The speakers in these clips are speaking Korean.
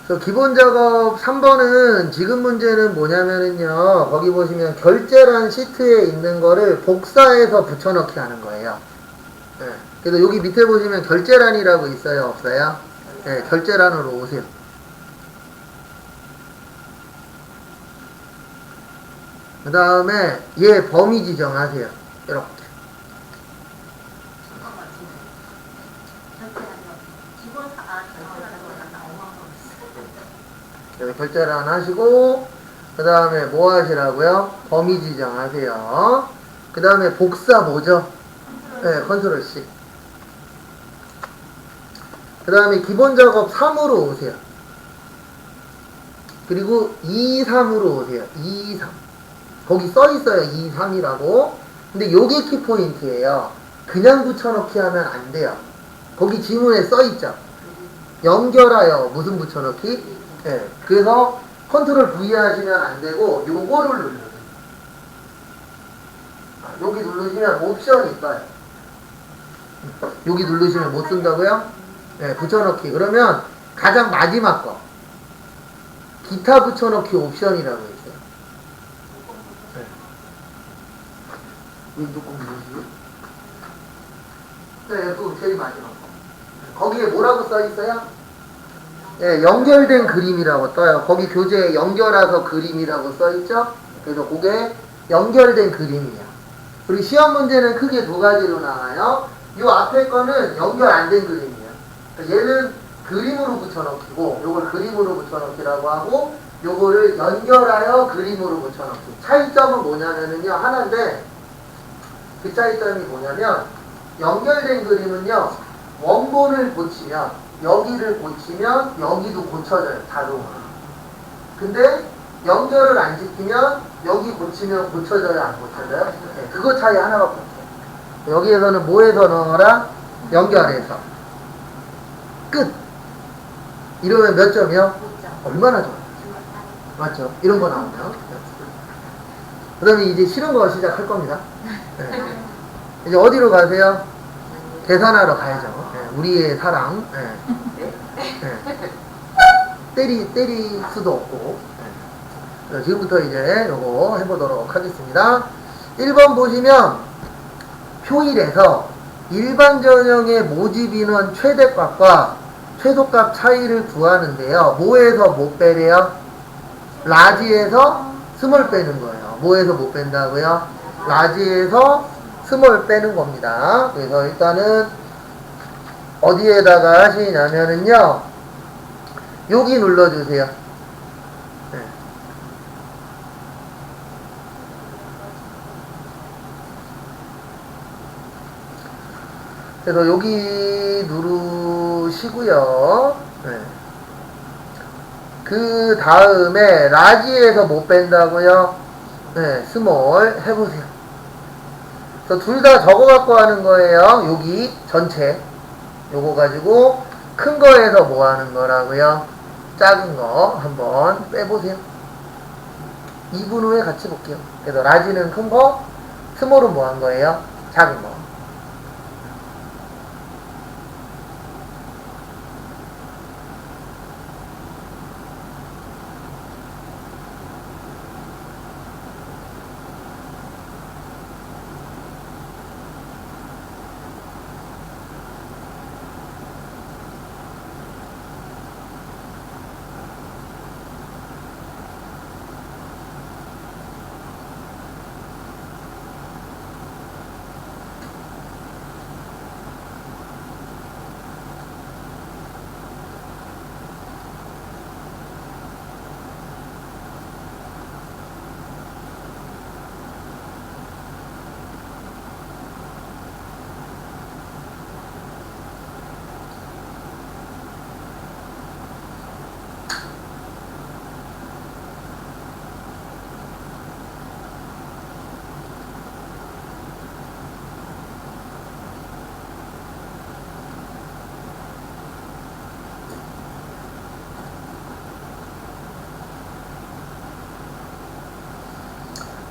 그래서 기본 작업 3번은 지금 문제는 뭐냐면은요, 거기 보시면 결제란 시트에 있는 거를 복사해서 붙여넣기 하는 거예요. 네. 그래서 여기 밑에 보시면 결제란이라고 있어요, 없어요? 네, 결제란으로 오세요. 그 다음에 얘 범위 지정하세요. 이렇게. 여기 결제란 하시고, 그 다음에 뭐 하시라고요? 범위 지정하세요. 그 다음에 복사 뭐죠? 네, 컨트롤 C. 그 다음에 기본 작업 3으로 오세요. 그리고 2, 3으로 오세요. 2, 3. 거기 써 있어요. 2, 3이라고. 근데 요게 키포인트예요. 그냥 붙여넣기 하면 안 돼요. 거기 지문에 써 있죠. 연결하여 무슨 붙여넣기? 네. 그래서 컨트롤 V 하시면 안 되고 요거를 눌러요. 여기 누르시면 옵션이 있어요. 여기 누르시면 못 쓴다고요? 네, 붙여넣기. 그러면 가장 마지막 거. 기타 붙여넣기 옵션이라고 있어요. 네. 이 누구 누르시요? 네, 그 제일 마지막 거. 거기에 뭐라고 써 있어요? 네, 연결된 그림이라고 떠요. 거기 교재에 연결해서 그림이라고 써 있죠? 그래서 그게 연결된 그림이에요. 그리고 시험 문제는 크게 두 가지로 나와요. 이 앞에 거는 연결 안 된 그림이에요. 얘는 그림으로 붙여넣기고, 요걸 그림으로 붙여넣기라고 하고, 요거를 연결하여 그림으로 붙여넣기. 차이점은 뭐냐면요, 하나인데, 그 차이점이 뭐냐면, 연결된 그림은요, 원본을 고치면, 여기를 고치면, 여기도 고쳐져요, 자동으로. 근데, 연결을 안 시키면, 여기 고치면 고쳐져요, 안 고쳐져요? 네, 그거 차이 하나밖에 없어요. 여기에서는 뭐해서 넣어라? 연결해서. 끝! 이러면 몇 점이요? 얼마나 좋아요? 맞죠? 이런 거 나오면. 그 다음에 이제 싫은 거 시작할 겁니다. 네. 이제 어디로 가세요? 계산하러 가야죠. 네. 우리의 사랑. 네. 네. 때릴 수도 없고. 네. 지금부터 이제 요거 해보도록 하겠습니다. 1번 보시면 표일에서 일반 전형의 모집 인원 최대값과 최소값 차이를 구하는데요. 뭐에서 못 빼래요? 라지에서 스몰 빼는 거예요. 뭐에서 못 뺀다고요? 라지에서 스몰 빼는 겁니다. 그래서 일단은 어디에다가 하시냐면은요, 여기 눌러주세요. 네. 그래서 여기 누르시고요. 네. 그 다음에 라지에서 못 뺀다고요? 네, 스몰 해보세요. 그래서 둘 다 적어 갖고 하는 거예요. 여기 전체 요거 가지고 큰 거에서 뭐 하는 거라고요? 작은 거 한번 빼보세요. 2분 후에 같이 볼게요. 그래서 라지는 큰 거, 스몰은 뭐 한 거예요? 작은 거.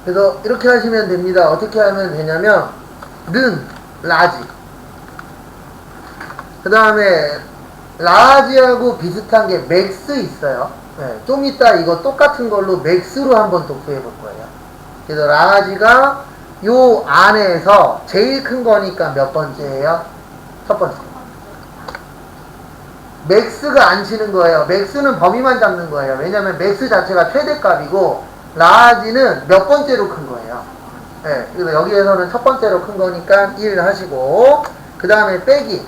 그래서 이렇게 하시면 됩니다. 어떻게 하면 되냐면 는 라지, 그 다음에 라지하고 비슷한 게 맥스 있어요. 네, 좀 이따 이거 똑같은 걸로 맥스로 한번 또 구해볼 거예요. 그래서 라지가 요 안에서 제일 큰 거니까 몇 번째예요? 첫 번째. 맥스가 안 치는 거예요. 맥스는 범위만 잡는 거예요. 왜냐면 맥스 자체가 최대값이고 라지는 몇 번째로 큰 거예요. 네, 그래서 여기에서는 첫 번째로 큰 거니까 1 하시고 그 다음에 빼기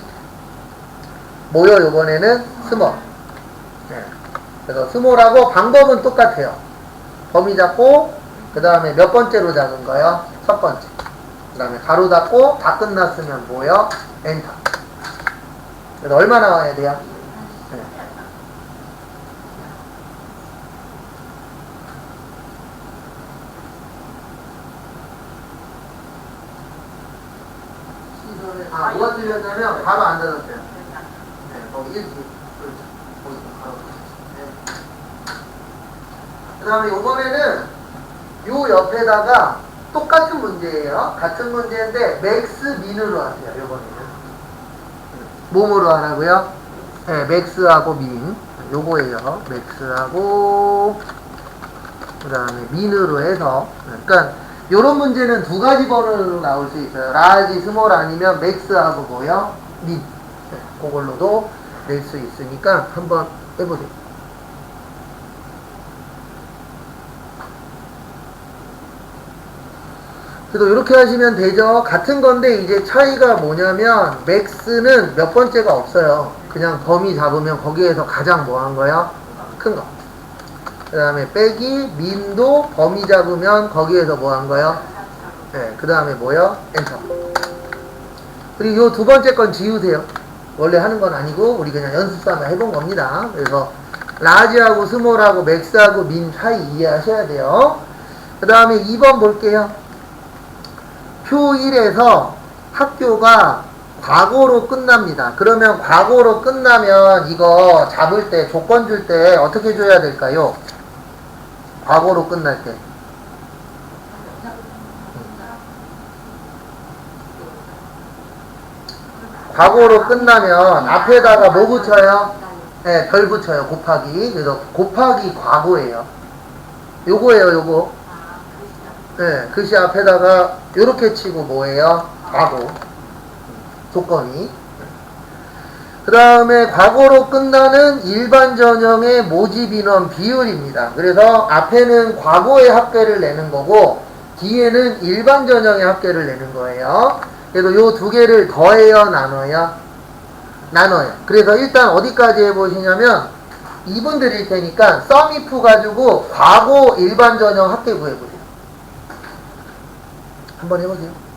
뭐요? 요번에는 스몰. 네, 그래서 스몰하고 방법은 똑같아요. 범위 잡고 그 다음에 몇 번째로 잡은 거예요? 첫 번째. 그 다음에 가로 닫고 다 끝났으면 뭐요? 엔터. 그래서 얼마 나와야 돼요? 네. 뭐가 틀렸냐면 바로 안 닫았어요. 네, 거기 1, 2, 거기 바로. 네. 그 다음에 요번에는 요 옆에다가 똑같은 문제예요. 같은 문제인데 맥스 민으로 하세요. 요번에는 뭐뭐로 하라고요? 네, 맥스하고 민 요거예요. 맥스하고 그 다음에 민으로 해서 그러니까 요런 문제는 두 가지 번호로 나올 수 있어요. 라지, 스몰 아니면 맥스하고 뭐요? 민. 네, 그걸로도 낼 수 있으니까 한번 해보세요. 그래서 이렇게 하시면 되죠. 같은 건데 이제 차이가 뭐냐면 맥스는 몇 번째가 없어요. 그냥 범위 잡으면 거기에서 가장 뭐 한 거야? 큰 거. 그 다음에 빼기 민도 범위 잡으면 거기에서 뭐 한 거야? 네, 그 다음에 뭐요? 엔터. 그리고 요 두 번째 건 지우세요. 원래 하는 건 아니고 우리 그냥 연습 삼아 해본 겁니다. 그래서 라지하고 스몰하고 맥스하고 민 차이 이해하셔야 돼요. 그 다음에 2번 볼게요. 표 1에서 학교가 과거로 끝납니다. 그러면 과거로 끝나면 이거 잡을 때 조건 줄 때 어떻게 줘야 될까요? 과거로 끝날 때. 과거로 끝나면 앞에다가 뭐 붙여요? 네, 별 붙여요. 곱하기. 그래서 곱하기 과거예요. 요거예요, 요거. 네, 글씨 앞에다가 요렇게 치고 뭐예요? 과거. 조건이. 그 다음에 과거로 끝나는 일반 전형의 모집 인원 비율입니다. 그래서 앞에는 과거의 합계를 내는 거고 뒤에는 일반 전형의 합계를 내는 거예요. 그래서 요 두 개를 더해요, 나눠요? 나눠요. 그래서 일단 어디까지 해보시냐면 2분 드릴 테니까 썸이프 가지고 과거 일반 전형 합계 구해보세요. 한번 해보세요.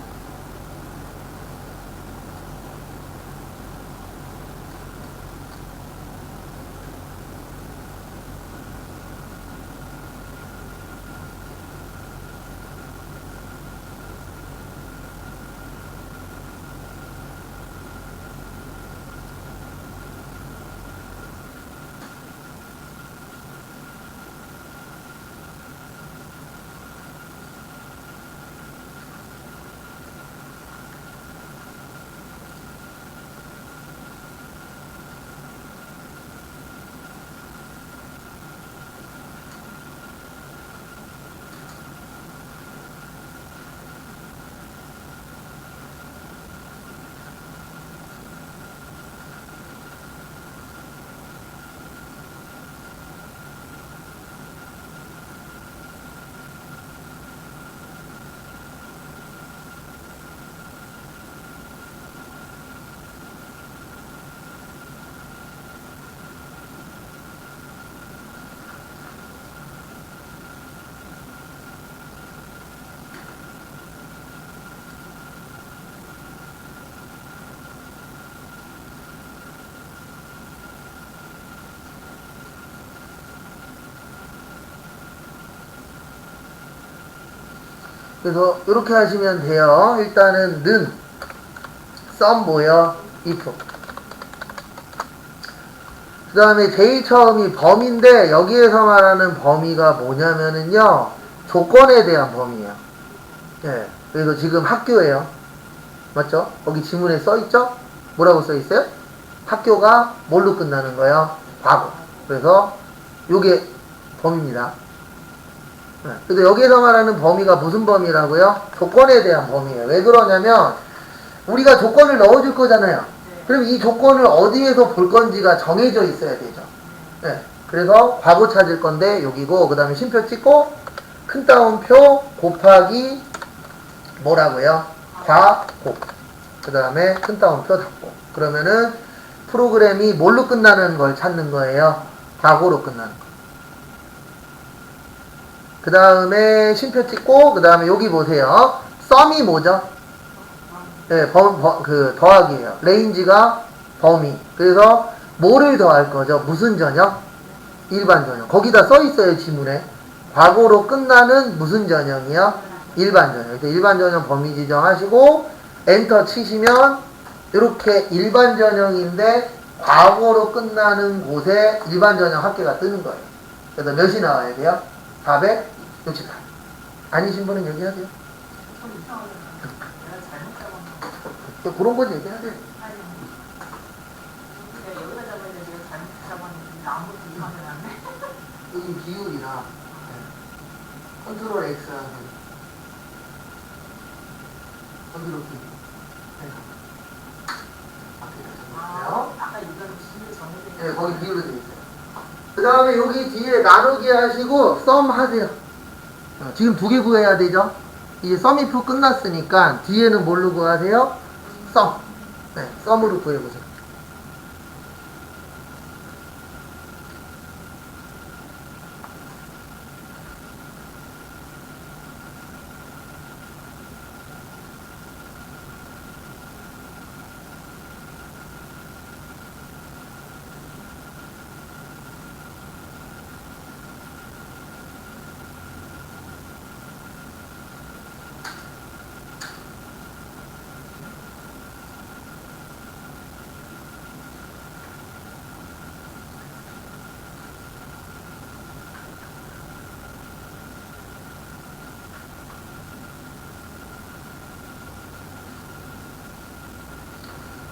그래서 이렇게 하시면 돼요. 일단은 는, 썸 뭐요? if. 그 다음에 제일 처음이 범위인데 여기에서 말하는 범위가 뭐냐면은요 조건에 대한 범위예요. 예. 그래서 지금 학교예요. 맞죠? 거기 지문에 써있죠? 뭐라고 써있어요? 학교가 뭘로 끝나는 거예요? 과거. 그래서 요게 범위입니다. 그래서 여기서 말하는 범위가 무슨 범위라고요? 조건에 대한 범위예요. 왜 그러냐면 우리가 조건을 넣어줄 거잖아요. 그럼 이 조건을 어디에서 볼 건지가 정해져 있어야 되죠. 네. 그래서 과거 찾을 건데 여기고 그 다음에 쉼표 찍고 큰 따옴표 곱하기 뭐라고요? 과고. 그 다음에 큰 따옴표 닫고. 그러면은 프로그램이 뭘로 끝나는 걸 찾는 거예요? 과거로 끝나는 거. 그 다음에 쉼표 찍고 그 다음에 여기 보세요. 썸이 뭐죠? 네, 그 더하기예요. 레인지가 범위. 그래서 뭐를 더할 거죠? 무슨 전형? 일반 전형. 거기다 써 있어요, 지문에. 과거로 끝나는 무슨 전형이요? 일반 전형. 그래서 일반 전형 범위 지정하시고 엔터 치시면 이렇게 일반 전형인데 과거로 끝나는 곳에 일반 전형 합계가 뜨는 거예요. 그래서 몇이 나와야 돼요? 468. 아니신 분은 얘기하세요. 그런 건 얘기하세요. 여기 비율이나 컨트롤 X하고 컨트롤 V. 네, 거기 비율로 되어 있어요. 그 다음에 여기 뒤에 나누기 하시고 썸 하세요. 지금 2개 구해야 되죠? 이제 썸이프 끝났으니까 뒤에는 뭘로 구하세요? 썸. 네, 썸으로 구해보세요.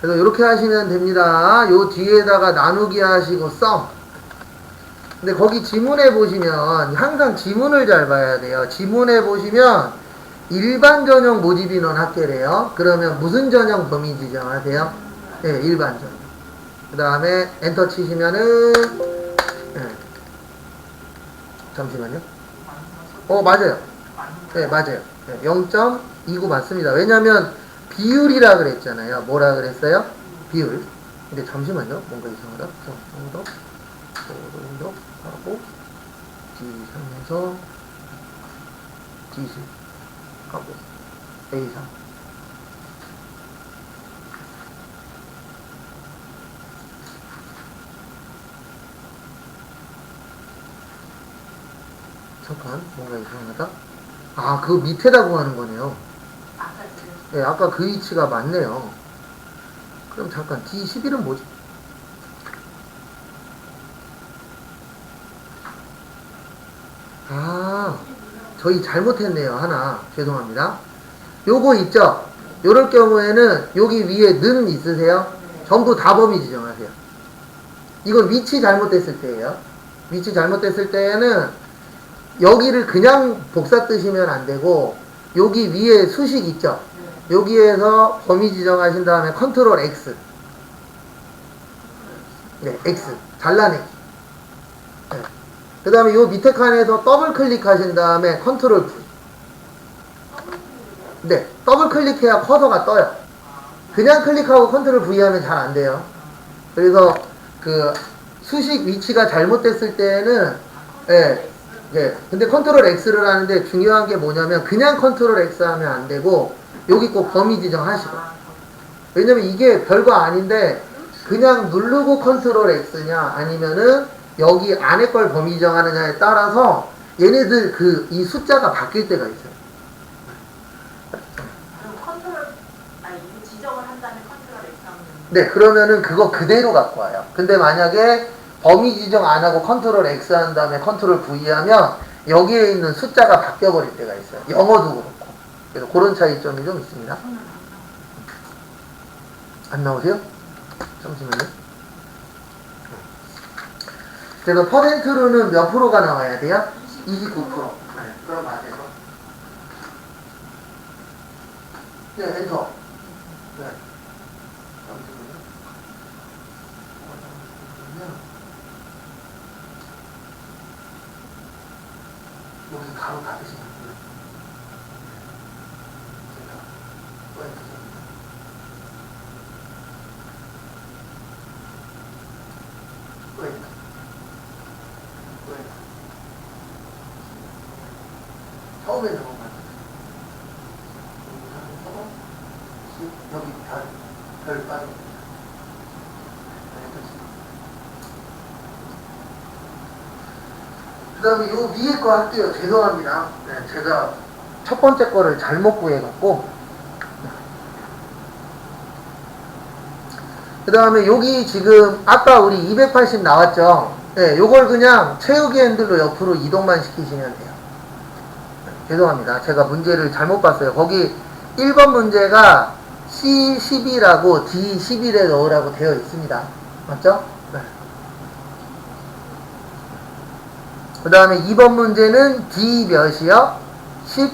그래서 이렇게 하시면 됩니다. 요 뒤에다가 나누기 하시고 썸. 근데 거기 지문에 보시면 항상 지문을 잘 봐야 돼요. 지문에 보시면 일반 전형 모집 인원 합계래요. 그러면 무슨 전형 범위 지정하세요? 네, 일반 전형. 그 다음에 엔터 치시면은 네. 잠시만요. 맞아요. 네, 맞아요. 네, 0.29 맞습니다. 왜냐면 비율이라 그랬잖아요. 뭐라 그랬어요? 비율. 근데 잠시만요. 뭔가 이상하다. 정도 하고 D3에서 D10 하고 A3. 잠깐 뭔가 이상하다. 아, 그 밑에다 구하는 거네요. 네, 아까 그 위치가 맞네요. 그럼 잠깐 D11은 뭐지? 아, 저희 잘못했네요. 하나. 죄송합니다. 요거 있죠? 요럴 경우에는 여기 위에 는 있으세요? 전부 다 범위 지정하세요. 이건 위치 잘못됐을 때예요. 위치 잘못됐을 때에는 여기를 그냥 복사 뜨시면 안 되고 여기 위에 수식 있죠? 여기에서 범위 지정하신 다음에 컨트롤 X. 네, X. 잘라내기. 네. 그 다음에 요 밑에 칸에서 더블 클릭하신 다음에 컨트롤 V. 네, 더블 클릭해야 커서가 떠요. 그냥 클릭하고 컨트롤 V 하면 잘 안 돼요. 그래서 그 수식 위치가 잘못됐을 때는 네, 네. 근데 컨트롤 X를 하는데 중요한 게 뭐냐면 그냥 컨트롤 X 하면 안 되고 여기 꼭 범위 지정하시고. 왜냐면 이게 별거 아닌데 그냥 누르고 컨트롤 X냐 아니면은 여기 안에 걸 범위 지정하느냐에 따라서 얘네들 이 숫자가 바뀔 때가 있어요. 이거 지정을 한 다음에 컨트롤 X 하면 네, 그러면은 그거 그대로 갖고 와요. 근데 만약에 범위 지정 안 하고 컨트롤 X 한 다음에 컨트롤 V 하면 여기에 있는 숫자가 바뀌어 버릴 때가 있어요. 영어도 그렇고. 그래서 그런 차이점이 좀 있습니다. 안 나오세요? 잠시만요. 그래서 퍼센트로는 몇 프로가 나와야 돼요? 29%. 네, 그럼 맞아요. 네, 엔터. 네. 여기 가로 닫으시면 돼요. 또 엔터. 또 엔터. 또 엔터. 처음에 너무 많았어요. 여기 별 빠집니다. 그 다음에 요 위에 거 할게요. 죄송합니다. 네, 제가 첫 번째 거를 잘못 구해갖고. 그 다음에 여기 지금 아까 우리 280 나왔죠? 네, 요걸 그냥 채우기 핸들로 옆으로 이동만 시키시면 돼요. 네, 죄송합니다. 제가 문제를 잘못 봤어요. 거기 1번 문제가 C11하고 D11에 넣으라고 되어 있습니다. 맞죠? 네. 그 다음에 2번 문제는 D 몇이요? 12.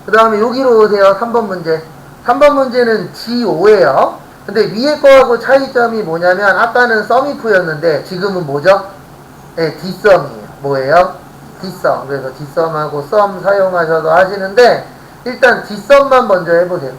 그 다음에 여기로 오세요. 3번 문제. 3번 문제는 D5예요. 근데 위에 거하고 차이점이 뭐냐면 아까는 썸이프였는데 지금은 뭐죠? 네, D썸이에요. 뭐예요? D썸. 그래서 D썸하고 썸 사용하셔도 하시는데 일단 D썸만 먼저 해보세요.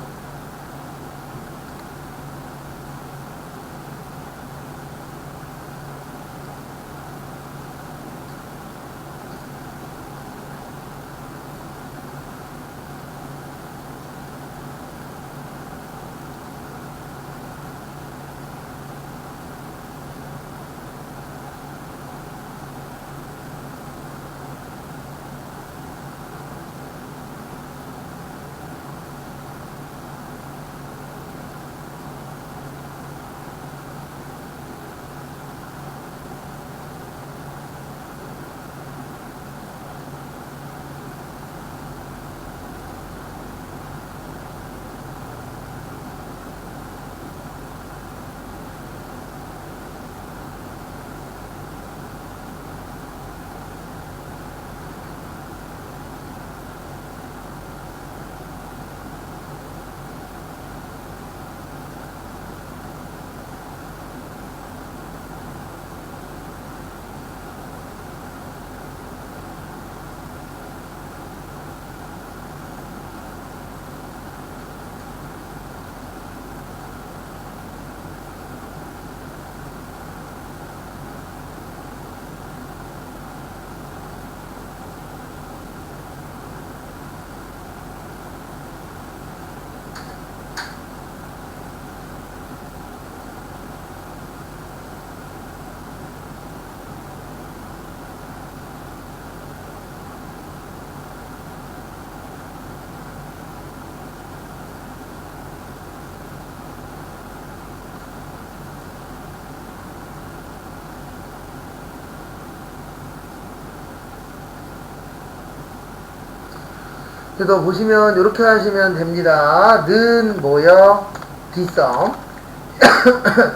그래서 보시면 이렇게 하시면 됩니다. 는 뭐요? D썸.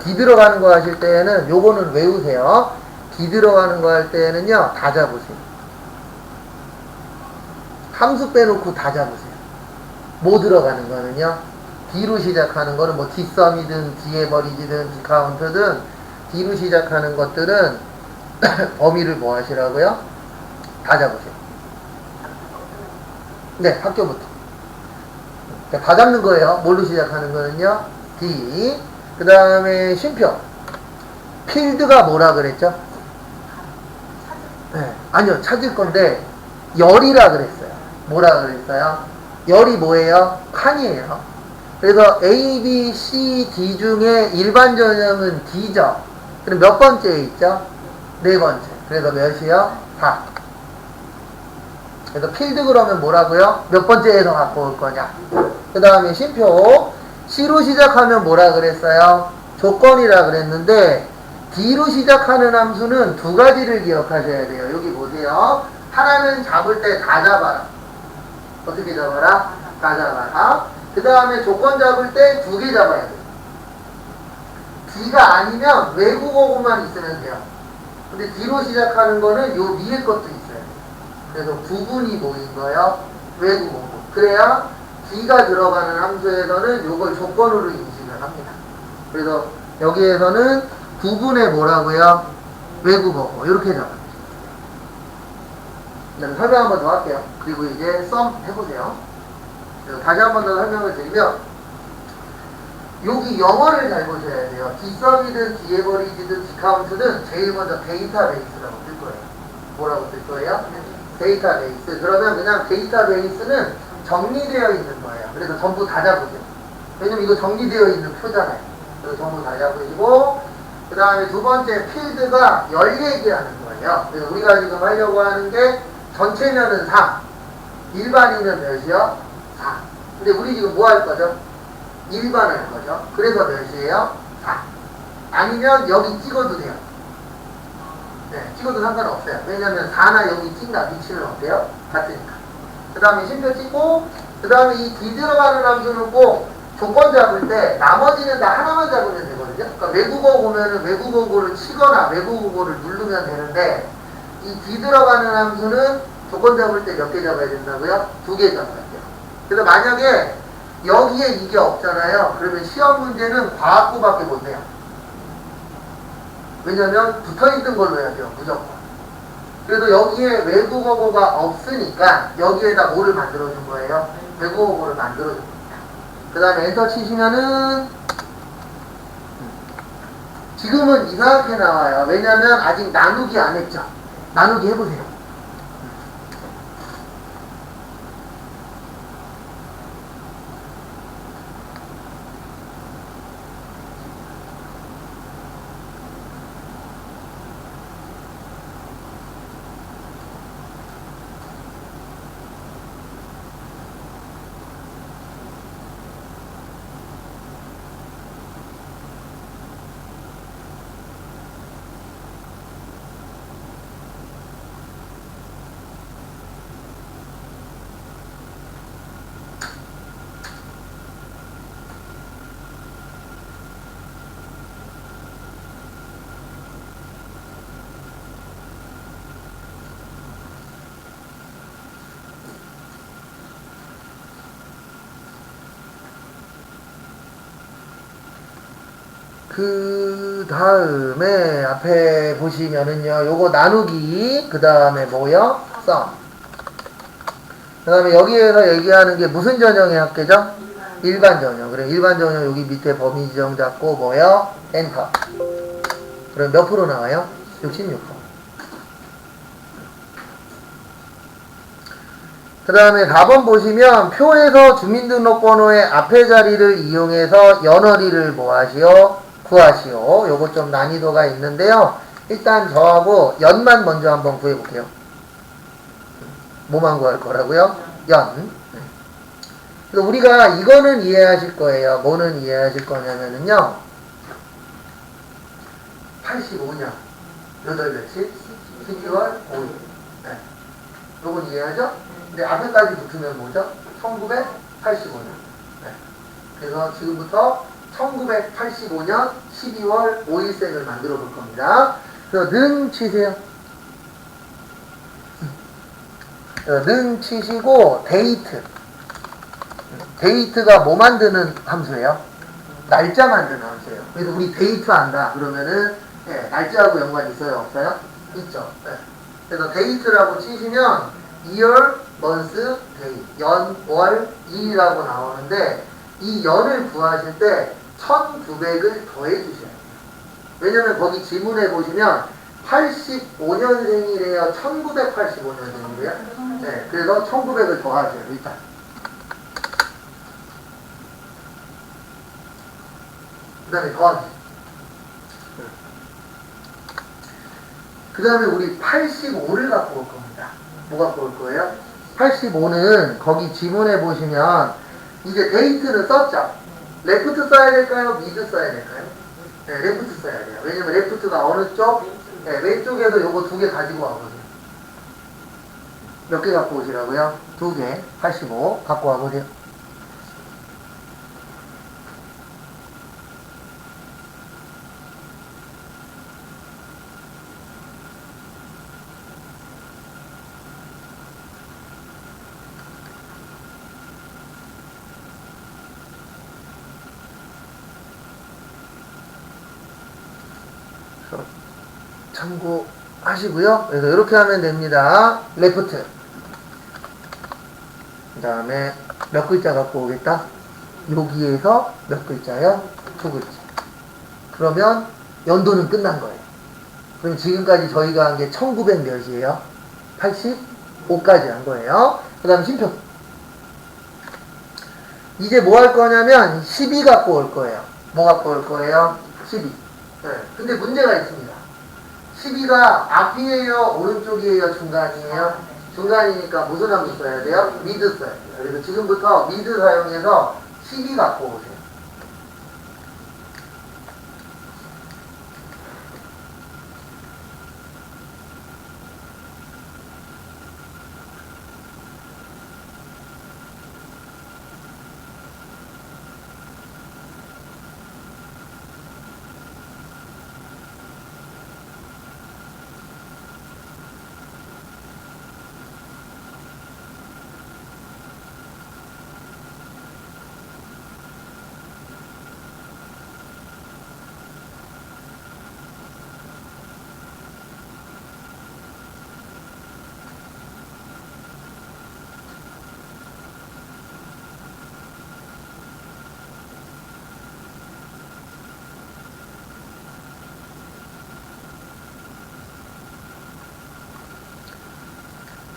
D 들어가는 거 하실 때에는 요거는 외우세요. D 들어가는 거 할 때에는요 다 잡으세요. 함수 빼놓고 다 잡으세요. 뭐 들어가는 거는요 D로 시작하는 거는 뭐 D썸이든 D에버리지든 D카운트든 D로 시작하는 것들은 범위를 뭐 하시라고요? 다 잡으세요. 네, 학교부터. 다 잡는 거예요. 뭘로 시작하는 거는요? D. 그 다음에 쉼표. 필드가 뭐라 그랬죠? 네, 아니요, 찾을 건데, 열이라 그랬어요. 뭐라 그랬어요? 열이 뭐예요? 칸이에요. 그래서 A, B, C, D 중에 일반 전형은 D죠. 그럼 몇 번째에 있죠? 네 번째. 그래서 몇이요? 4. 그래서 필드 그러면 뭐라고요? 몇 번째에서 갖고 올 거냐? 그 다음에 쉼표. C로 시작하면 뭐라 그랬어요? 조건이라 그랬는데 D로 시작하는 함수는 두 가지를 기억하셔야 돼요. 여기 보세요. 하나는 잡을 때 다 잡아라. 어떻게 잡아라? 다 잡아라. 그 다음에 조건 잡을 때 두 개 잡아야 돼요. D가 아니면 외국어구만 있으면 돼요. 근데 D로 시작하는 거는 요 위에 것도 있어요. 그래서 부분이 뭐인 거예요? 외국어구. 그래야 D가 들어가는 함수에서는 요걸 조건으로 인식을 합니다. 그래서 여기에서는 부분에 뭐라고요? 외국어구. 이렇게 잡아요. 설명 한 번 더 할게요. 그리고 이제 썸 해보세요. 그래서 다시 한 번 더 설명을 드리면 여기 영어를 잘 보셔야 돼요. 디썸이든 디에버리지든 디카운트는 제일 먼저 데이터베이스라고 쓸 거예요. 뭐라고 쓸 거예요? 데이터베이스. 그러면 그냥 데이터베이스는 정리되어 있는 거예요. 그래서 전부 다 잡으세요. 왜냐면 이거 정리되어 있는 표잖아요. 그래서 전부 다 잡으시고 그 다음에 두 번째 필드가 열 얘기하는 거예요. 그래서 우리가 지금 하려고 하는 게 전체면은 3, 일반이면 몇이요? 4. 근데 우리 지금 뭐 할 거죠? 일반 할 거죠. 그래서 몇이에요? 4. 아니면 여기 찍어도 돼요. 네, 찍어도 상관없어요. 왜냐면 4나 여기 찍나 위치는 어때요? 같으니까. 그 다음에 심표 찍고 그 다음에 이 D 들어가는 함수는 꼭 조건 잡을 때 나머지는 다 하나만 잡으면 되거든요. 그러니까 외국어 보면은 외국어고를 치거나 외국어고를 누르면 되는데 이 D 들어가는 함수는 조건 잡을 때 몇 개 잡아야 된다고요? 2개 잡아야 돼요. 그래서 만약에 여기에 이게 없잖아요. 그러면 시험 문제는 과학고밖에 못 내요. 왜냐면 붙어있는 걸로 해야 돼요. 무조건. 그래도 여기에 외국어고가 없으니까 여기에다 뭐를 만들어준 거예요? 외국어고를 만들어준 겁니다. 그 다음에 엔터 치시면은 지금은 이상하게 나와요. 왜냐면 아직 나누기 안 했죠. 나누기 해보세요. 그 다음에 앞에 보시면은요, 요거 나누기, 그 다음에 뭐요? 썸. 그 다음에 여기에서 얘기하는 게 무슨 전형의 합계죠? 일반 전형. 그래, 일반 전형 여기 밑에 범위 지정 잡고 뭐요? 엔터. 그럼 몇 프로 나와요? 66%. 그 다음에 4번 보시면 표에서 주민등록번호의 앞에 자리를 이용해서 연어리를 뭐하시오? 구하시오. 요거 좀 난이도가 있는데요. 일단 저하고 연만 먼저 한번 구해볼게요. 뭐만 구할 거라고요? 연. 그래서 우리가 이거는 이해하실 거예요. 뭐는 이해하실 거냐면은요. 85년 8 며칠? 12월 5일. 네. 요건 이해하죠? 근데 앞에까지 붙으면 뭐죠? 1985년. 네. 그래서 지금부터 1985년 12월 5일생을 만들어 볼 겁니다. 그래서 는 치세요. 는 치시고 데이트. 데이트가 뭐 만드는 함수예요? 날짜 만드는 함수예요. 그래서 우리 데이트 한다 그러면은 네, 날짜하고 연관이 있어요? 없어요? 있죠. 네. 그래서 데이트라고 치시면 year, month, day, 연, 월, 일이라고 나오는데 이 연을 구하실 때 1900을 더해 주셔야 돼요. 왜냐면 거기 지문에 보시면 85년생이래요? 1985년생이래요? 네, 그래서 1900을 더하세요, 일단. 그 다음에 더하세요. 그 다음에 우리 85를 갖고 올 겁니다. 뭐 갖고 올 거예요? 85는 거기 지문에 보시면 이제 데이트는 썼죠? 레프트 써야 될까요? 미드 써야 될까요? 네, 레프트 써야 돼요. 왜냐면 레프트가 어느 쪽? 네, 왼쪽에서 요거 2개 가지고 와보세요. 몇 개 갖고 오시라고요? 2개, 85 갖고 와보세요. 그래서 참고하시고요. 그래서 이렇게 하면 됩니다. 레프트. 그 다음에 몇 글자 갖고 오겠다? 여기에서 몇 글자요? 두 글자. 그러면 연도는 끝난 거예요. 그럼 지금까지 저희가 한 게 1900 몇이에요? 85까지 한 거예요. 그 다음 심표. 이제 뭐 할 거냐면 12 갖고 올 거예요. 뭐 갖고 올 거예요? 12. 네. 근데 문제가 있습니다. 12가 앞이에요? 오른쪽이에요? 중간이에요? 중간이니까 무슨 함수 써야 돼요? 미드 써야 돼요. 그래서 지금부터 미드 사용해서 12 갖고 오세요.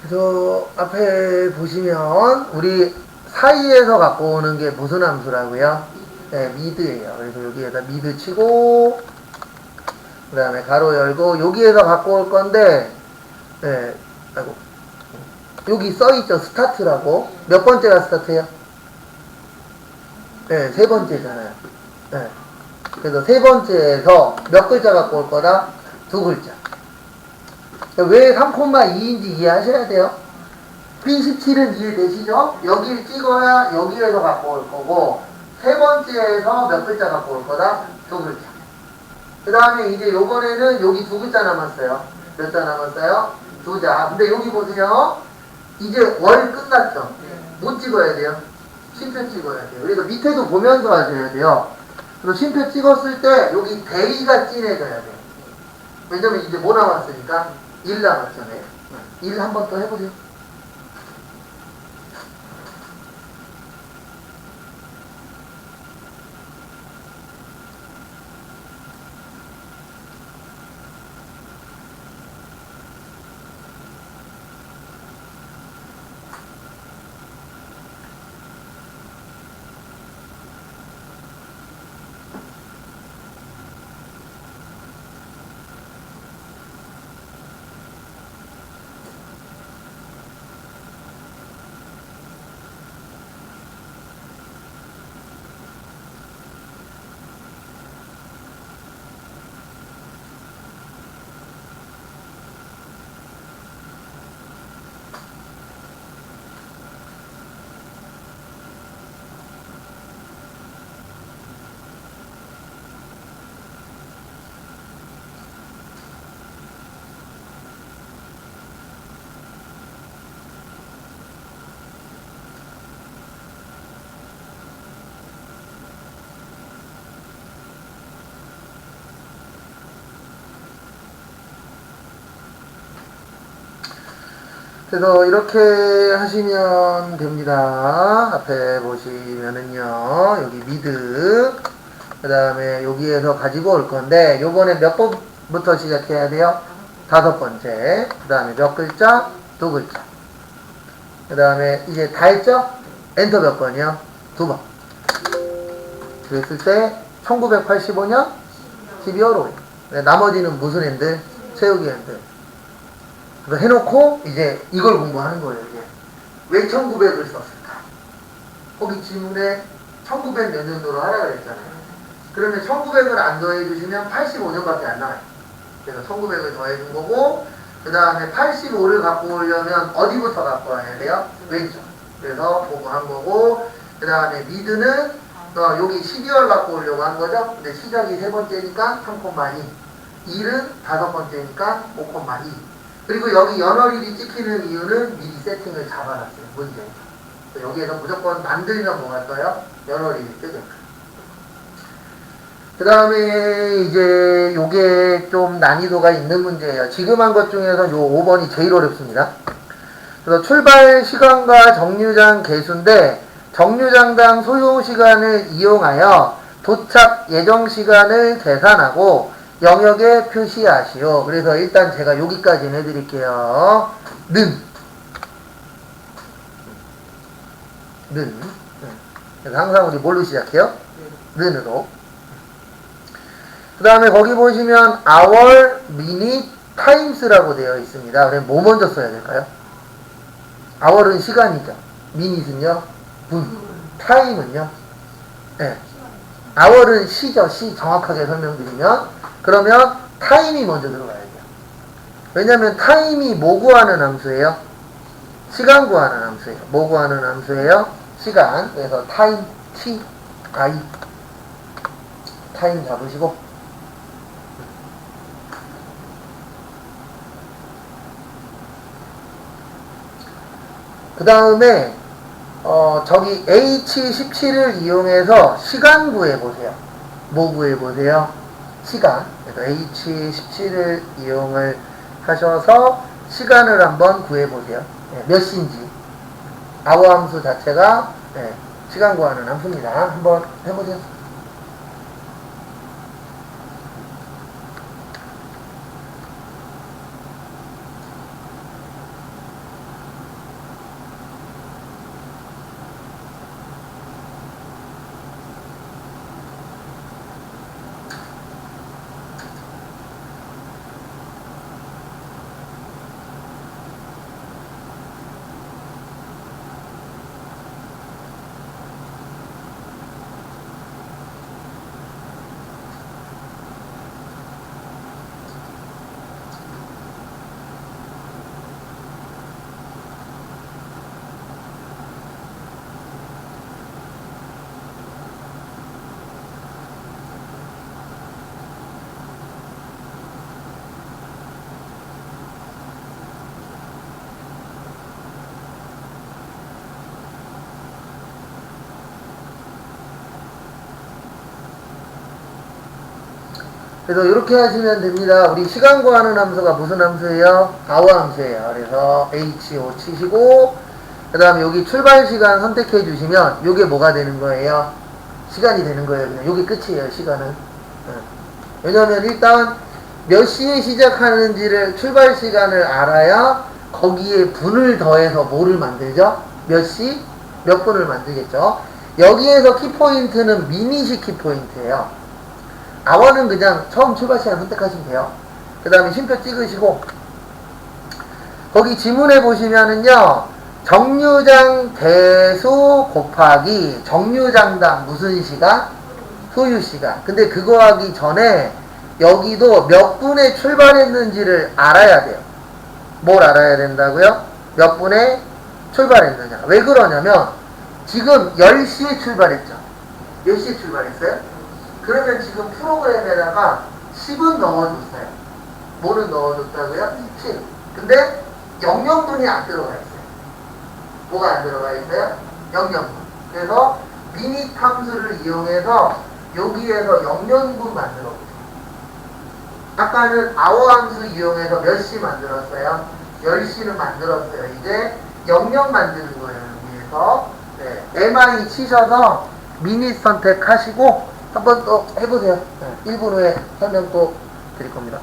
그래서 앞에 보시면 우리 사이에서 갖고 오는 게 무슨 함수라고요? 네, 미드예요. 그래서 여기에다 미드 치고 그 다음에 가로 열고 여기에서 갖고 올 건데 네, 아이고 여기 써있죠. 스타트라고. 몇 번째가 스타트예요? 네, 세 번째잖아요. 네. 그래서 세 번째에서 몇 글자 갖고 올 거다? 두 글자. 왜 3,2인지 이해하셔야 돼요. B17은 이해되시죠? 여기를 찍어야 여기에서 갖고 올 거고 세 번째에서 몇 글자 갖고 올 거다? 두 글자. 그 다음에 이제 요번에는 여기 두 글자 남았어요. 몇 자 남았어요? 두 자. 근데 여기 보세요. 이제 월 끝났죠? 못 찍어야 돼요. 쉼표 찍어야 돼요. 그래서 밑에도 보면서 하셔야 돼요. 그래서 쉼표 찍었을 때 여기 대의가 진해져야 돼요. 왜냐면 이제 뭐 남았으니까? 1 남았잖아요. 1 한 번 더 해보세요. 그래서 이렇게 하시면 됩니다. 앞에 보시면은요, 여기 미드, 그 다음에 여기에서 가지고 올 건데, 요번에 몇 번부터 시작해야 돼요? 5번째. 그 다음에 몇 글자? 2글자. 그 다음에 이제 다 했죠? 엔터 몇 번이요? 2번. 그랬을 때, 1985년 12월 5일. 나머지는 무슨 핸들? 세우기 핸들. 그래서 해놓고 이제 이걸 공부하는 거예요. 이제 왜 1900을 썼을까? 거기 지문에 1900 몇 년도로 하라 그랬잖아요. 그러면 1900을 안 더해주시면 85년밖에 안 나와요. 그래서 1900을 더해준 거고 그 다음에 85를 갖고 오려면 어디부터 갖고 와야 돼요? 왼쪽. 그래서 공부한 거고 그 다음에 미드는 여기 12월 갖고 오려고 한 거죠. 근데 시작이 세 번째니까 3,2 1은 5번째니까 5,2 그리고 여기 연월일이 찍히는 이유는 미리 세팅을 잡아놨어요. 문제. 여기에서 무조건 만들면 뭐가 떠요? 연월일이 뜨죠. 그 다음에 이제 요게 좀 난이도가 있는 문제예요. 지금 한 것 중에서 요 5번이 제일 어렵습니다. 그래서 출발 시간과 정류장 개수인데 정류장당 소요 시간을 이용하여 도착 예정 시간을 계산하고 영역에 표시하시오. 그래서 일단 제가 여기까지는 해드릴게요. 는. 그래서 항상 우리 뭘로 시작해요? 는으로. 그 다음에 거기 보시면 hour, minute, times라고 되어 있습니다. 그럼 뭐 먼저 써야 될까요? hour은 시간이죠. minute은요? 분. time은요? 네. hour은 시죠. 시 정확하게 설명드리면. 그러면 time이 먼저 들어가야 돼요. 왜냐면 time이 뭐 구하는 함수예요? 시간 구하는 함수예요. 뭐 구하는 함수예요? 시간. 그래서 time, t, i. time 잡으시고. 그 다음에 저기 H17을 이용해서 시간 구해보세요. 뭐 구해보세요? 시간. 그래서 H17을 이용을 하셔서 시간을 한번 구해보세요. 네, 몇 시인지. hour 함수 자체가 네, 시간 구하는 함수입니다. 한번 해보세요. 그래서 이렇게 하시면 됩니다. 우리 시간 구하는 함수가 무슨 함수예요? hour 함수예요. 그래서 HO 치시고 그 다음에 여기 출발 시간 선택해 주시면 이게 뭐가 되는 거예요? 시간이 되는 거예요. 그냥 이게 끝이에요. 시간은. 왜냐하면 일단 몇 시에 시작하는지를 출발 시간을 알아야 거기에 분을 더해서 뭐를 만들죠? 몇 시? 몇 분을 만들겠죠? 여기에서 키포인트는 미닛이 키포인트예요. hour는 그냥 처음 출발 시간 선택하시면 돼요. 그 다음에 쉼표 찍으시고 거기 지문에 보시면은요 정류장 대수 곱하기 정류장당 무슨 시간? 소유 시간. 근데 그거 하기 전에 여기도 몇 분에 출발했는지를 알아야 돼요. 뭘 알아야 된다고요? 몇 분에 출발했느냐. 왜 그러냐면 지금 10시에 출발했죠. 몇 시에 출발했어요? 그러면 지금 프로그램에다가 10은 넣어줬어요. 뭐는 넣어줬다고요? 10. 근데 00분이 안 들어가 있어요. 뭐가 안 들어가 있어요? 00분. 그래서 미닛 함수를 이용해서 여기에서 00분 만들어 보세요. 아까는 hour 함수 이용해서 몇 시 만들었어요? 10시는 만들었어요. 이제 00 만드는 거예요. 여기에서 네. MI 치셔서 미닛 선택하시고 한번 또 해보세요. 네. 1분 후에 설명 또 드릴 겁니다.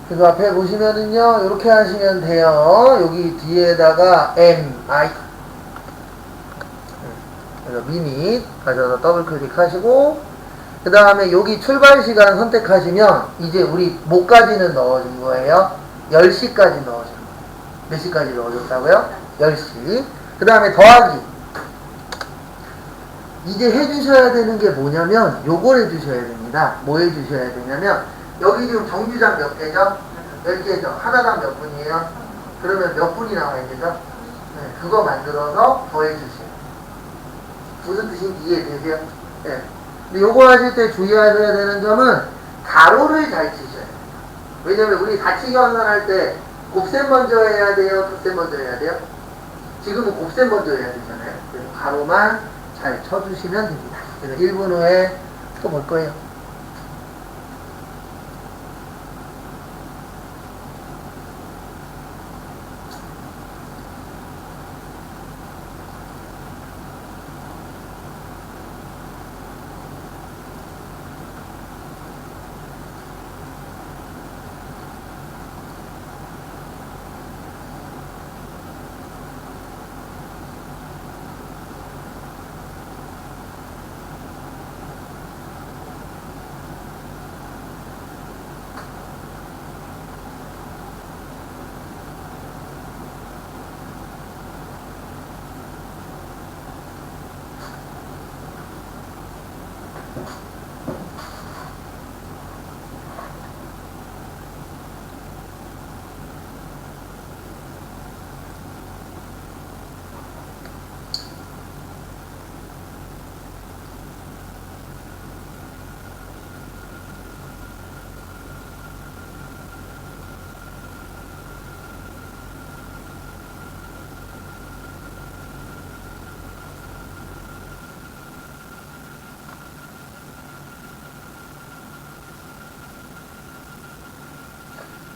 그래서 앞에 보시면은요, 이렇게 하시면 돼요. 여기 뒤에다가 MI. 그래서 미닛 가셔서 더블 클릭하시고, 그 다음에 여기 출발 시간 선택하시면, 이제 우리 뭐까지는 넣어준 거예요? 10시까지 넣어준 거예요. 몇 시까지 넣어줬다고요? 10시. 그 다음에 더하기. 이제 해주셔야 되는 게 뭐냐면, 요걸 해주셔야 됩니다. 뭐 해주셔야 되냐면, 여기 지금 정류장 몇 개죠? 10개죠. 하나당 몇 분이에요? 그러면 몇 분이 나와야 되죠? 네, 그거 만들어서 더해주세요. 무슨 뜻인지 이해되세요? 네. 근데 요거 하실 때 주의하셔야 되는 점은 가로를 잘 치셔야 돼요. 왜냐면 우리 다치기 환산할 때 곱셈 먼저 해야 돼요? 덧셈 먼저 해야 돼요? 지금은 곱셈 먼저 해야 되잖아요. 그래서 가로만 잘 쳐주시면 됩니다. 그래서 1분 후에 또 볼 거예요.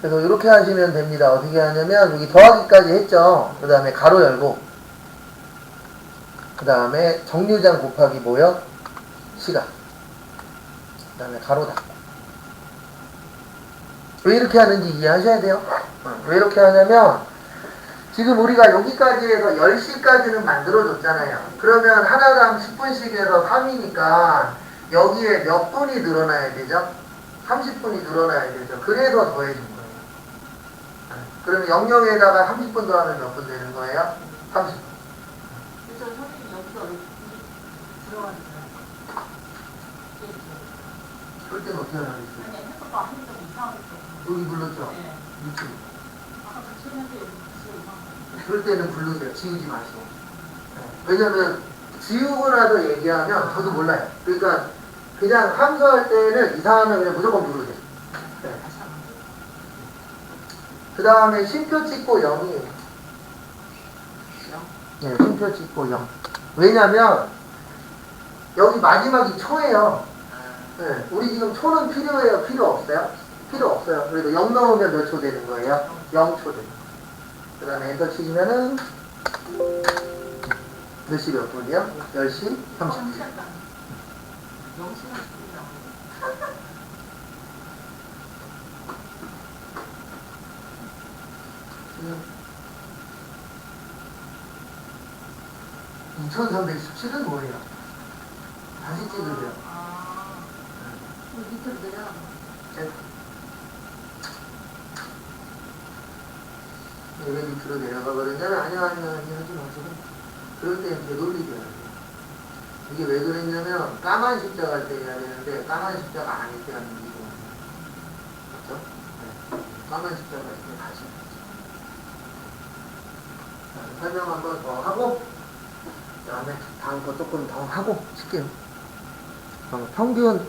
그래서 이렇게 하시면 됩니다. 어떻게 하냐면 여기 더하기까지 했죠. 그 다음에 가로 열고, 그 다음에 정류장 곱하기 뭐요? 시간. 그 다음에 가로 닫고. 왜 이렇게 하는지 이해하셔야 돼요. 왜 이렇게 하냐면 지금 우리가 여기까지 해서 10시까지는 만들어줬잖아요. 그러면 하나당 10분씩 해서 3이니까 여기에 몇 분이 늘어나야 되죠? 30분이 늘어나야 되죠. 그래서 더해준 거예요. 그러면 00에다가 30분 더하면 몇 분 되는 거예요? 30분. 그래서 선생님 여기서 들어가니까 그럴 때는 어떻게 하나 그랬어요? 아니 해석도 안 해도 이상하겠어. 여기 불렀죠? 네. 유튜브. 아까 그 쳤는데 여기 이상하겠어. 그럴 때는 부르세요. 지우지 마시고. 왜냐면 지우고 나서 얘기하면 저도 몰라요. 그러니까 그냥 함수할 때는 이상하면 그냥 무조건 부르세요. 네. 그 다음에 쉼표 찍고 0이에요. 네, 쉼표 찍고 0. 왜냐면 여기 마지막이 초예요. 네, 우리 지금 초는 필요해요? 필요 없어요? 필요 없어요. 그래도 0 넣으면 몇 초 되는 거예요? 0초 되는 거예요. 그 다음에 엔터 치시면은 몇 시 몇 분이요? 10시 30분. 0시간 음. 2317은 뭐예요? 다시 찍으세요. 밑으로 내려가면 왜 밑으로 내려가 버렸냐면 아니야 하지 마시고 그럴 때 이제 놀리게 해야 돼요. 이게 왜 그랬냐면 까만 십자가 할 때 해야 되는데 까만 십자가 아닐 때 하는 이유가 그렇죠? 네. 까만 십자가 할 때 다시 자, 설명 한 번 더 하고 그 다음에 다음 거 조금 더 하고 칠게요. 평균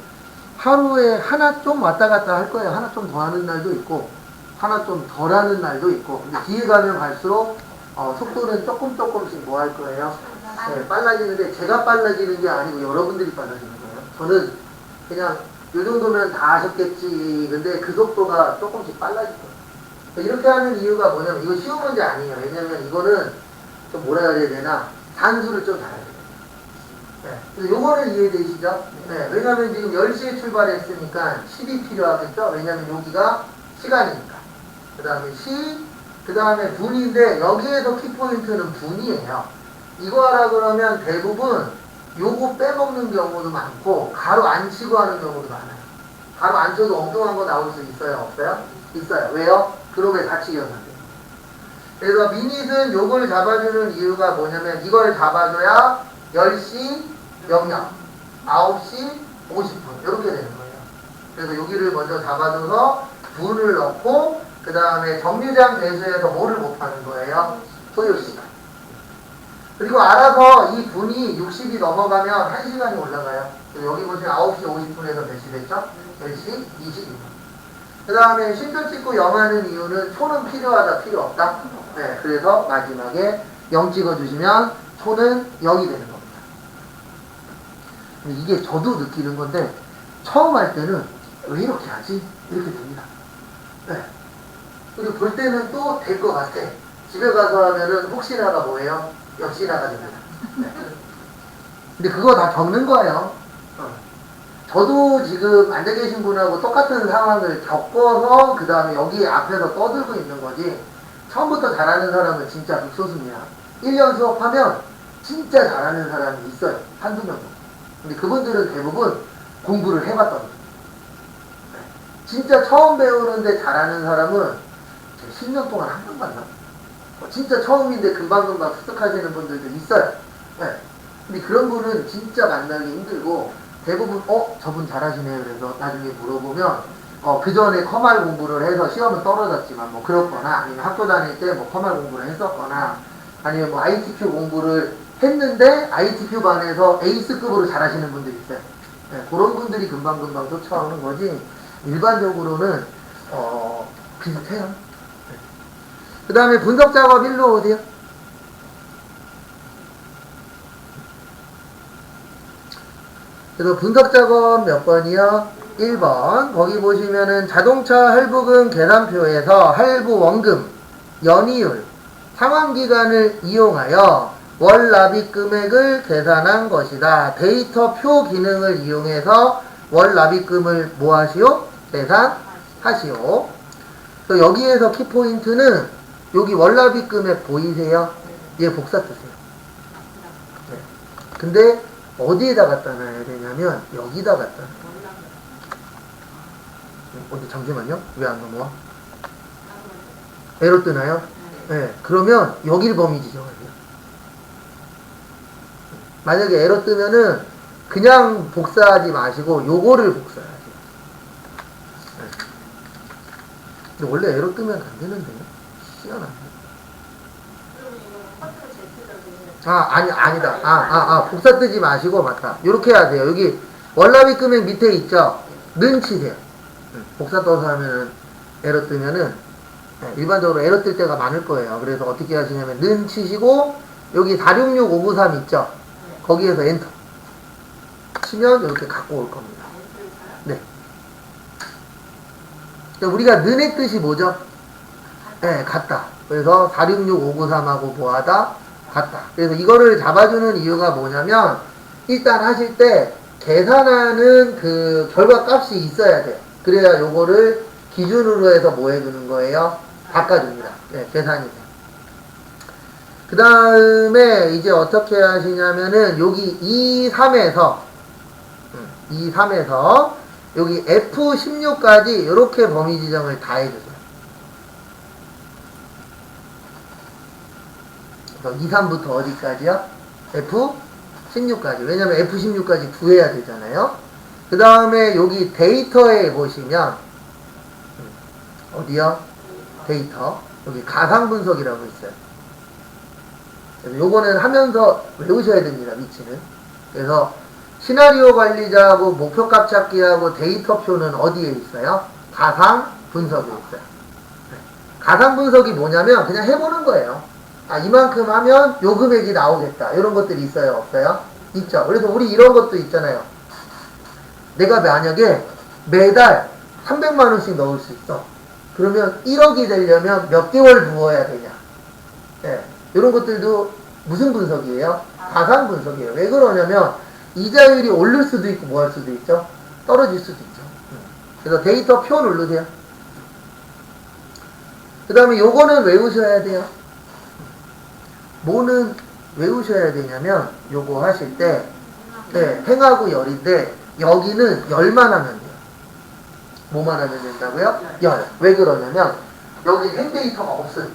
하루에 하나 좀 왔다 갔다 할 거예요. 하나 좀 더 하는 날도 있고 하나 좀 덜 하는 날도 있고 근데 뒤에 가면 갈수록 속도는 조금씩 뭐 할 거예요? 네, 빨라지는데 제가 빨라지는 게 아니고 여러분들이 빨라지는 거예요. 저는 그냥 이 정도면 다 하셨겠지. 근데 그 속도가 조금씩 빨라질 거예요. 이렇게 하는 이유가 뭐냐면 이거 쉬운 문제 아니에요. 왜냐면 이거는 좀 뭐라 해야 되나 산수를 좀 잘해야 돼요. 네. 그래서 요거는 이해되시죠? 네. 왜냐면 지금 10시에 출발했으니까 10이 필요하겠죠? 왜냐면 여기가 시간이니까. 그 다음에 시, 그 다음에 분인데 여기에서 키포인트는 분이에요. 이거 하라 그러면 대부분 요거 빼먹는 경우도 많고 가로 안 치고 하는 경우도 많아요. 가로 안 쳐도 엉뚱한 거 나올 수 있어요? 없어요? 있어요. 왜요? 그룹에 같이 이어서요. 그래서 미닛은 요걸 잡아주는 이유가 뭐냐면 이걸 잡아줘야 10시 00, 9시 50분 이렇게 되는 거예요. 그래서 여기를 먼저 잡아줘서 분을 넣고 그 다음에 정류장 배수에서 뭐를 곱하는 거예요? 소요시간. 그리고 알아서 이 분이 60이 넘어가면 1시간이 올라가요. 여기 보시면 9시 50분에서 몇 시 됐죠? 10시 22분. 그 다음에 쉼표 찍고 0 하는 이유는 초는 필요하다, 필요 없다? 네, 그래서 마지막에 0 찍어주시면 초는 0이 되는 겁니다. 이게 저도 느끼는 건데 처음 할 때는 왜 이렇게 하지? 이렇게 됩니다. 네. 그리고 볼 때는 또 될 것 같아. 집에 가서 하면은 혹시나가 뭐예요? 역시나가 됩니다. 네. 근데 그거 다 겪는 거예요. 저도 지금 앉아 계신 분하고 똑같은 상황을 겪어서 그 다음에 여기 앞에서 떠들고 있는 거지 처음부터 잘하는 사람은 진짜 극소수입니다. 1년 수업하면 진짜 잘하는 사람이 있어요. 한두 명도. 근데 그분들은 대부분 공부를 해봤던 거예요. 진짜 처음 배우는데 잘하는 사람은 10년 동안 한 번 만나. 진짜 처음인데 금방금방 습득하시는 분들도 있어요. 네. 근데 그런 분은 진짜 만나기 힘들고 대부분 저분 잘하시네요. 그래서 나중에 물어보면 그 전에 커말 공부를 해서 시험은 떨어졌지만 뭐 그렇거나 아니면 학교 다닐 때 뭐 커말 공부를 했었거나 아니면 뭐 ITQ 공부를 했는데 ITQ 반에서 에이스급으로 잘하시는 분들이 있어요. 네, 그런 분들이 금방금방 쫓아오는 거지 일반적으로는 비슷해요. 네. 그 다음에 분석 작업 일로 오세요. 그래서 분석 작업 몇 번이요? 1번. 거기 보시면은 자동차 할부금 계산표에서 할부 원금, 연이율, 상환기간을 이용하여 월 납입 금액을 계산한 것이다. 데이터표 기능을 이용해서 월 납입금을 뭐 하시오? 계산하시오. 그래서 여기에서 키포인트는 여기 월 납입 금액 보이세요? 얘 복사 뜨세요. 네. 근데 어디에다 갖다 놔야 되냐면 여기다 갖다 놔요. 잠시만요. 왜 안 넘어와? 에러 뜨나요? 네. 그러면 여기를 범위 지정하세요. 만약에 에러 뜨면은 그냥 복사하지 마시고 요거를 복사하세요. 네. 근데 원래 에러 뜨면 안 되는데요. 희한하네. 아니다. 복사 뜨지 마시고, 맞다. 요렇게 해야 돼요. 여기, 월납입 금액 밑에 있죠? 는 치세요. 복사 떠서 하면은, 에러 뜨면은, 일반적으로 에러 뜰 때가 많을 거예요. 그래서 어떻게 하시냐면, 는 치시고, 여기 466593 있죠? 거기에서 엔터. 치면 이렇게 갖고 올 겁니다. 네. 우리가 는의 뜻이 뭐죠? 네, 같다. 그래서 466593하고 뭐하다? 같다. 그래서 이거를 잡아주는 이유가 뭐냐면 일단 하실 때 계산하는 그 결과 값이 있어야 돼요. 그래야 요거를 기준으로 해서 뭐 해주는 거예요? 바꿔줍니다. 네, 계산이 돼요. 그 다음에 이제 어떻게 하시냐면은 여기 2, 3에서 여기 F16까지 이렇게 범위 지정을 다 해주세요. 2, 3부터 어디까지요? F16까지. 왜냐면 F16까지 구해야 되잖아요. 그 다음에 여기 데이터에 보시면 어디요? 데이터. 여기 가상분석이라고 있어요. 그래서 요거는 하면서 외우셔야 됩니다. 위치는. 그래서 시나리오 관리자하고 목표값 찾기하고 데이터표는 어디에 있어요? 가상분석에 있어요. 가상분석이 뭐냐면 그냥 해보는 거예요. 이만큼 하면 요 금액이 나오겠다. 이런 것들이 있어요? 없어요? 있죠. 그래서 우리 이런 것도 있잖아요. 내가 만약에 매달 300만원씩 넣을 수 있어. 그러면 1억이 되려면 몇 개월 부어야 되냐. 네. 이런 것들도 무슨 분석이에요? 가상 분석이에요. 왜 그러냐면 이자율이 오를 수도 있고 뭐 할 수도 있죠? 떨어질 수도 있죠. 그래서 데이터 표 누르세요. 그 다음에 요거는 외우셔야 돼요. 뭐는 외우셔야 되냐면 요거 하실 때 네, 행하고 열인데 여기는 열만 하면 돼요. 뭐만 하면 된다고요? 열. 왜 그러냐면 여기 행데이터가 없어요.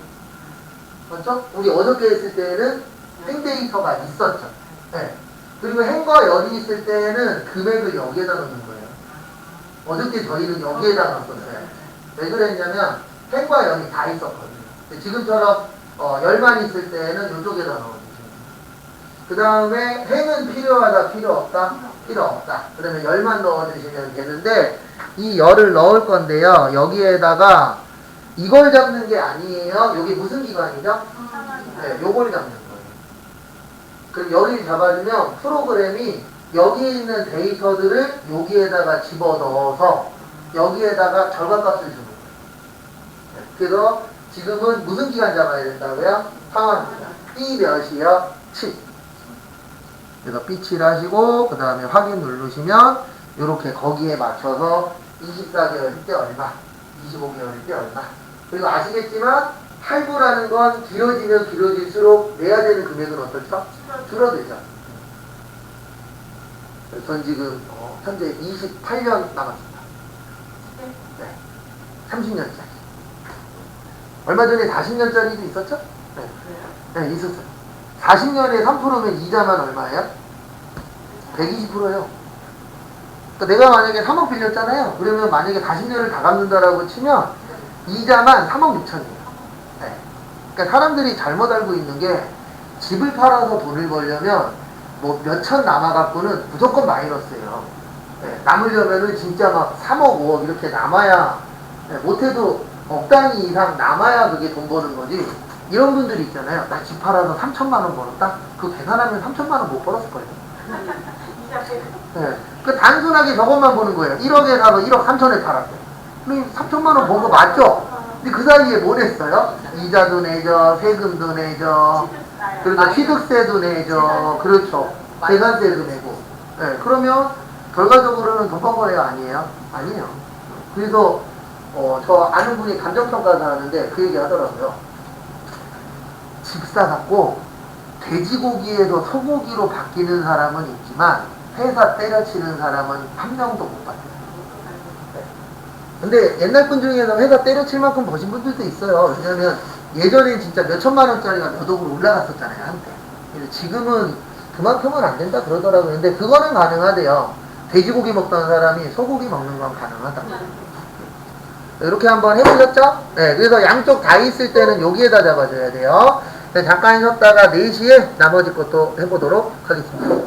그렇죠? 우리 어저께 했을 때는 행데이터가 있었죠. 네. 그리고 행과 열이 있을 때는 금액을 여기에다 넣는 거예요. 어저께 저희는 여기에다 넣었어요. 왜 그랬냐면 행과 열이 다 있었거든요. 지금처럼 열만 있을 때는 이쪽에다 넣어주시면 그 다음에 행은 필요하다, 필요 없다? 필요 없다. 그러면 열만 넣어주시면 되는데 이 열을 넣을 건데요. 여기에다가 이걸 잡는 게 아니에요. 여기 무슨 기관이죠? 네, 요걸 잡는 거예요. 그럼 열을 잡아주면 프로그램이 여기에 있는 데이터들을 여기에다가 집어넣어서 여기에다가 결과값을 주는 거예요. 그래서 지금은 무슨 기간 잡아야 된다고요? 상황입니다. B 몇이요? 7. 그래서 B7 하시고 그 다음에 확인 누르시면 이렇게 거기에 맞춰서 24개월일 때 얼마, 25개월일 때 얼마. 그리고 아시겠지만 할부라는 건 길어지면 길어질수록 내야 되는 금액은 어떻죠? 줄어들죠. 전 지금 현재 28년 남았습니다. 네. 30년짜리. 얼마 전에 40년짜리도 있었죠? 네. 네, 있었어요. 40년에 3%면 이자만 얼마예요? 120%예요. 그러니까 내가 만약에 3억 빌렸잖아요. 그러면 만약에 40년을 다 갚는다라고 치면 이자만 3억 6천이에요. 네. 그러니까 사람들이 잘못 알고 있는 게 집을 팔아서 돈을 벌려면 뭐 몇천 남아갖고는 무조건 마이너스예요. 네. 남으려면은 진짜 막 3억 5억 이렇게 남아야 네. 못해도 억 단위 이상 남아야 그게 돈 버는 거지. 이런 분들이 있잖아요. 나 집 팔아서 3천만 원 벌었다? 그거 계산하면 3천만 원 못 벌었을 거예요. 네. 그 단순하게 저것만 보는 거예요. 1억에 사서 1억 3천에 팔았대. 그럼 3천만 원 번 거 맞죠? 근데 그 사이에 뭘 했어요? 이자도 내죠, 세금도 내죠, 그리고 취득세도 내죠, 그렇죠. 재산세도 내고. 네. 그러면 결과적으로는 돈 번 거예요? 아니에요? 아니에요. 그래서 저 아는 분이 감정평가사 하는데 그 얘기 하더라고요. 집 사갖고 돼지고기에서 소고기로 바뀌는 사람은 있지만 회사 때려치는 사람은 한 명도 못 봤대요. 네. 근데 옛날 분 중에는 회사 때려칠 만큼 버신 분들도 있어요. 왜냐면 예전엔 진짜 몇 천만 원짜리가 몇 억으로 올라갔었잖아요, 한때. 근데 지금은 그만큼은 안 된다 그러더라고요. 근데 그거는 가능하대요. 돼지고기 먹던 사람이 소고기 먹는 건 가능하다. 이렇게 한번 해보셨죠? 네, 그래서 양쪽 다 있을 때는 여기에다 잡아줘야 돼요. 네, 잠깐 쉬었다가 4시에 나머지 것도 해보도록 하겠습니다.